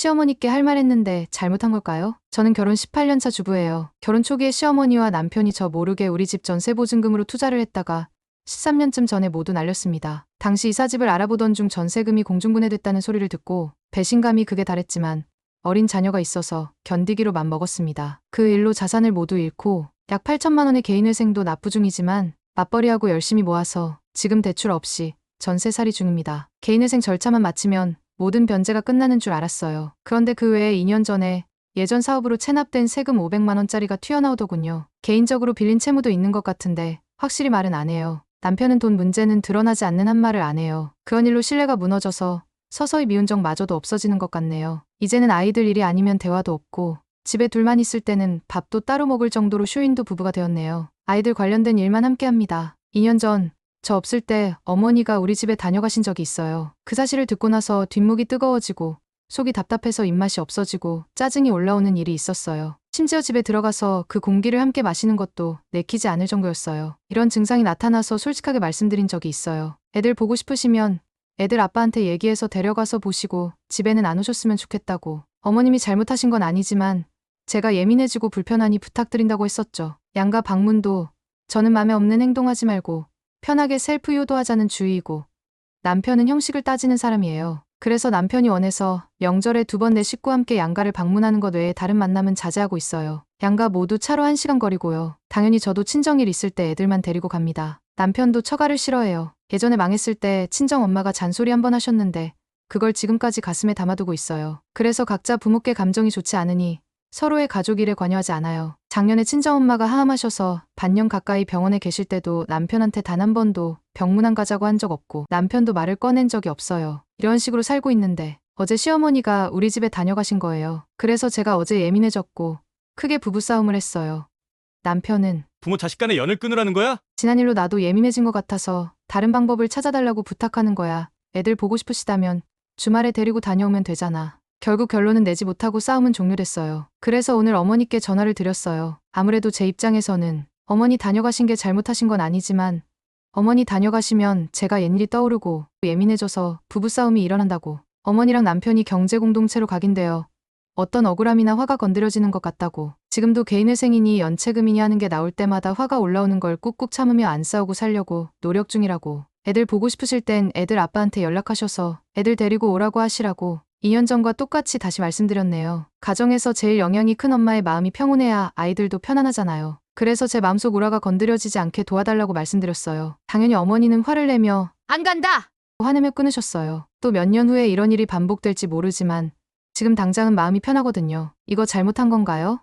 시어머니께 할 말 했는데 잘못한 걸까요? 저는 결혼 18년 차 주부예요. 결혼 초기에 시어머니와 남편이 저 모르게 우리 집 전세 보증금으로 투자를 했다가 13년쯤 전에 모두 날렸습니다. 당시 이사집을 알아보던 중 전세금이 공중분해됐다는 소리를 듣고 배신감이 극에 달했지만 어린 자녀가 있어서 견디기로 맘먹었습니다. 그 일로 자산을 모두 잃고 약 8천만 원의 개인회생도 납부 중이지만 맞벌이하고 열심히 모아서 지금 대출 없이 전세살이 중입니다. 개인회생 절차만 마치면 모든 변제가 끝나는 줄 알았어요. 그런데 그 외에 2년 전에 예전 사업으로 체납된 세금 500만 원짜리가 튀어나오더군요. 개인적으로 빌린 채무도 있는 것 같은데 확실히 말은 안 해요. 남편은 돈 문제는 드러나지 않는 한 말을 안 해요. 그런 일로 신뢰가 무너져서 서서히 미운 정마저도 없어지는 것 같네요. 이제는 아이들 일이 아니면 대화도 없고 집에 둘만 있을 때는 밥도 따로 먹을 정도로 쇼윈도 부부가 되었네요. 아이들 관련된 일만 함께 합니다. 2년 전 저 없을 때 어머니가 우리 집에 다녀가신 적이 있어요. 그 사실을 듣고 나서 뒷목이 뜨거워지고 속이 답답해서 입맛이 없어지고 짜증이 올라오는 일이 있었어요. 심지어 집에 들어가서 그 공기를 함께 마시는 것도 내키지 않을 정도였어요. 이런 증상이 나타나서 솔직하게 말씀드린 적이 있어요. 애들 보고 싶으시면 애들 아빠한테 얘기해서 데려가서 보시고 집에는 안 오셨으면 좋겠다고. 어머님이 잘못하신 건 아니지만 제가 예민해지고 불편하니 부탁드린다고 했었죠. 양가 방문도 저는 맘에 없는 행동하지 말고 편하게 셀프 효도하자는 주의이고 남편은 형식을 따지는 사람이에요. 그래서 남편이 원해서 명절에 2번 내 식구와 함께 양가를 방문하는 것 외에 다른 만남은 자제하고 있어요. 양가 모두 차로 1시간 거리고요. 당연히 저도 친정일 있을 때 애들만 데리고 갑니다. 남편도 처가를 싫어해요. 예전에 망했을 때 친정엄마가 잔소리 한번 하셨는데 그걸 지금까지 가슴에 담아두고 있어요. 그래서 각자 부모께 감정이 좋지 않으니 서로의 가족 일에 관여하지 않아요. 작년에 친정엄마가 하암하셔서 반년 가까이 병원에 계실 때도 남편한테 단 한 번도 병문안 가자고 한 적 없고 남편도 말을 꺼낸 적이 없어요. 이런 식으로 살고 있는데 어제 시어머니가 우리 집에 다녀가신 거예요. 그래서 제가 어제 예민해졌고 크게 부부싸움을 했어요. 남편은 부모 자식 간의 연을 끊으라는 거야? 지난 일로 나도 예민해진 것 같아서 다른 방법을 찾아달라고 부탁하는 거야. 애들 보고 싶으시다면 주말에 데리고 다녀오면 되잖아. 결국 결론은 내지 못하고 싸움은 종료됐어요. 그래서 오늘 어머니께 전화를 드렸어요. 아무래도 제 입장에서는 어머니 다녀가신 게 잘못하신 건 아니지만 어머니 다녀가시면 제가 옛일이 떠오르고 예민해져서 부부싸움이 일어난다고. 어머니랑 남편이 경제공동체로 각인되어 어떤 억울함이나 화가 건드려지는 것 같다고. 지금도 개인회생이니 연체금이니 하는 게 나올 때마다 화가 올라오는 걸 꾹꾹 참으며 안 싸우고 살려고 노력 중이라고. 애들 보고 싶으실 땐 애들 아빠한테 연락하셔서 애들 데리고 오라고 하시라고. 2년 전과 똑같이 다시 말씀드렸네요. 가정에서 제일 영향이 큰 엄마의 마음이 평온해야 아이들도 편안하잖아요. 그래서 제 마음속 우라가 건드려지지 않게 도와달라고 말씀드렸어요. 당연히 어머니는 화를 내며 안 간다! 화내며 끊으셨어요. 또 몇 년 후에 이런 일이 반복될지 모르지만 지금 당장은 마음이 편하거든요. 이거 잘못한 건가요?